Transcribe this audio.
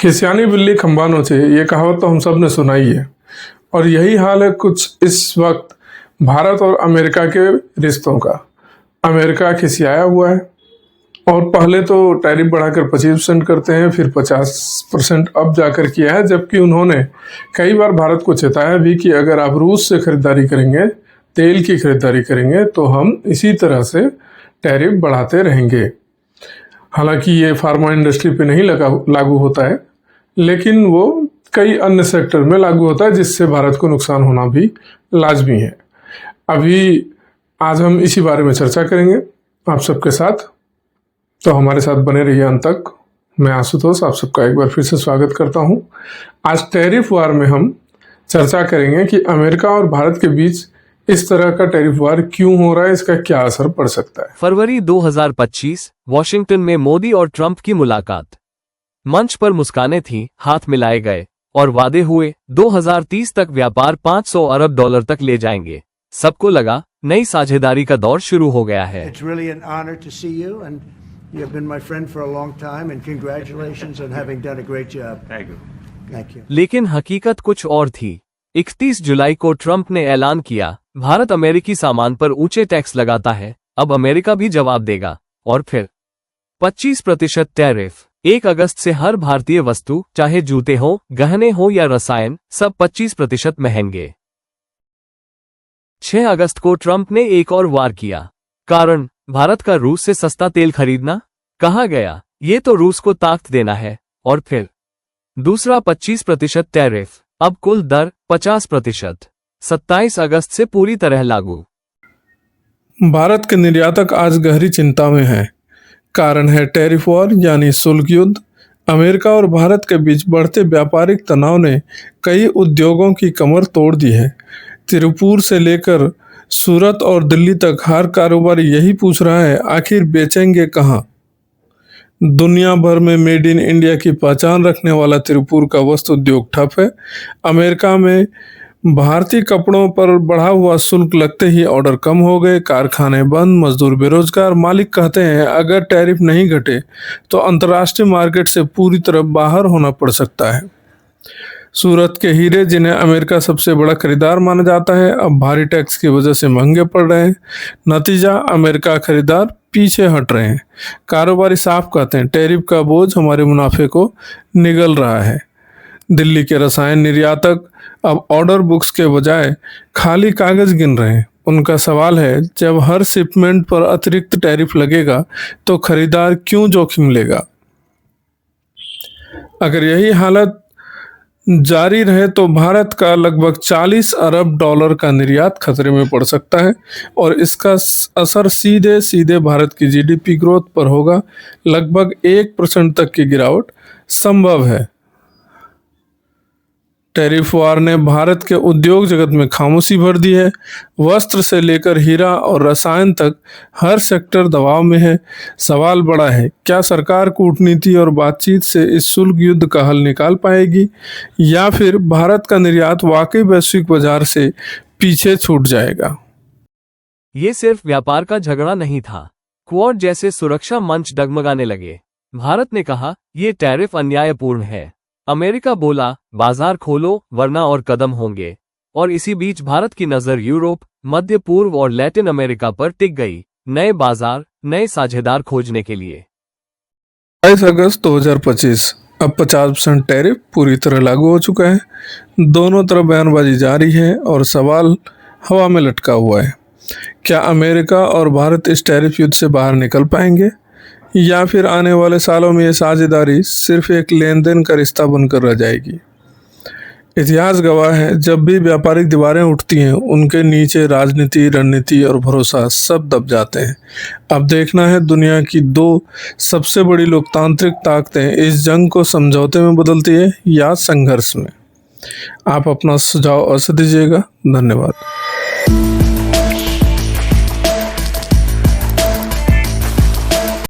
खिसियानी बिल्ली खंबा नोचे, ये कहावत तो हम सब ने सुना ही है। और यही हाल है कुछ इस वक्त भारत और अमेरिका के रिश्तों का। अमेरिका खिसियाया हुआ है और पहले तो टैरिफ बढ़ाकर 25% करते हैं, फिर 50% अब जाकर किया है, जबकि उन्होंने कई बार भारत को चेताया भी कि अगर आप रूस से खरीदारी करेंगे, तेल की खरीदारी करेंगे, तो हम इसी तरह से टैरिफ बढ़ाते रहेंगे। हालांकि ये फार्मा इंडस्ट्री पे नहीं लागू होता है, लेकिन वो कई अन्य सेक्टर में लागू होता है, जिससे भारत को नुकसान होना भी लाजमी है। अभी आज हम इसी बारे में चर्चा करेंगे आप सबके साथ, तो हमारे साथ बने रहिए अंत तक। मैं आशुतोष आप सबका एक बार फिर से स्वागत करता हूं। आज टैरिफ वार में हम चर्चा करेंगे कि अमेरिका और भारत के बीच इस तरह का टैरिफ वार क्यों हो रहा है, इसका क्या असर पड़ सकता है। फरवरी 2025 वॉशिंगटन में मोदी और ट्रंप की मुलाकात। मंच पर मुस्कानें थीं, हाथ मिलाए गए और वादे हुए 2030 तक व्यापार $500 अरब तक ले जाएंगे। सबको लगा नई साझेदारी का दौर शुरू हो गया है। It's really an honor to see you and you have been my friend for a long time and congratulations on having done a great job. Thank you. लेकिन हकीकत कुछ और थी। 31 जुलाई को ट्रंप ने ऐलान किया, भारत अमेरिकी सामान पर ऊंचे टैक्स लगाता है, अब अमेरिका भी जवाब देगा। और फिर 25% टैरिफ। 1 अगस्त से हर भारतीय वस्तु, चाहे जूते हो, गहने हो या रसायन, सब 25% महंगे। 6 अगस्त को ट्रंप ने एक और वार किया। कारण, भारत का रूस से सस्ता तेल खरीदना। कहा गया, ये तो रूस को ताकत देना है। और फिर दूसरा 25% टैरिफ, अब कुल दर 50%। 27 अगस्त से पूरी तरह लागू। भारत के निर्यातक आज गहरी चिंता में हैं। कारण है टैरिफ वॉर यानी शुल्क युद्ध। अमेरिका और भारत के बीच बढ़ते व्यापारिक तनाव ने कई उद्योगों की कमर तोड़ दी है। तिरुपुर से लेकर सूरत और दिल्ली तक हर कारोबारी यही पूछ रहा है, आखिर बेचेंगे कहां। दुनिया भर में मेड इन इंडिया की पहचान रखने वाला तिरुपुर का वस्त्र उद्योग ठप है। अमेरिका में भारतीय कपड़ों पर बढ़ा हुआ शुल्क लगते ही ऑर्डर कम हो गए, कारखाने बंद, मजदूर बेरोजगार। मालिक कहते हैं अगर टैरिफ नहीं घटे तो अंतर्राष्ट्रीय मार्केट से पूरी तरह बाहर होना पड़ सकता है। सूरत के हीरे, जिन्हें अमेरिका सबसे बड़ा खरीदार माना जाता है, अब भारी टैक्स की वजह से महंगे पड़ रहे हैं। नतीजा, अमेरिका खरीदार पीछे हट रहे हैं। कारोबारी साफ कहते हैं टैरिफ का बोझ हमारे मुनाफे को निगल रहा है। दिल्ली के रसायन निर्यातक अब ऑर्डर बुक्स के बजाय खाली कागज गिन रहे हैं। उनका सवाल है, जब हर शिपमेंट पर अतिरिक्त टैरिफ लगेगा तो खरीदार क्यों जोखिम लेगा। अगर यही हालत जारी रहे तो भारत का लगभग $40 अरब का निर्यात खतरे में पड़ सकता है और इसका असर सीधे सीधे भारत की जीडीपी ग्रोथ पर होगा। लगभग 1% तक की गिरावट संभव है। टैरिफ वार ने भारत के उद्योग जगत में खामोशी भर दी है। वस्त्र से लेकर हीरा और रसायन तक हर सेक्टर दबाव में है। सवाल बड़ा है, क्या सरकार कूटनीति और बातचीत से इस शुल्क युद्ध का हल निकाल पाएगी या फिर भारत का निर्यात वाकई वैश्विक बाजार से पीछे छूट जाएगा। ये सिर्फ व्यापार का झगड़ा नहीं था। क्वाड जैसे सुरक्षा मंच डगमगाने लगे। भारत ने कहा, ये टैरिफ अन्यायपूर्ण है। अमेरिका बोला, बाजार खोलो वरना और कदम होंगे। और इसी बीच भारत की नजर यूरोप, मध्य पूर्व और लैटिन अमेरिका पर टिक गई, नए बाजार, नए साझेदार खोजने के लिए। 22 अगस्त 2025, अब 50% टैरिफ पूरी तरह लागू हो चुका है। दोनों तरफ बयानबाजी जारी है और सवाल हवा में लटका हुआ है। क्या अमेरिका और भारत इस टैरिफ युद्ध से बाहर निकल पाएंगे या फिर आने वाले सालों में ये साझेदारी सिर्फ एक लेन देन का रिश्ता बनकर रह जाएगी। इतिहास गवाह है, जब भी व्यापारिक दीवारें उठती हैं उनके नीचे राजनीति, रणनीति और भरोसा सब दब जाते हैं। अब देखना है दुनिया की 2 सबसे बड़ी लोकतांत्रिक ताकतें इस जंग को समझौते में बदलती है या संघर्ष में। आप अपना सुझाव अवश्य दीजिएगा। धन्यवाद।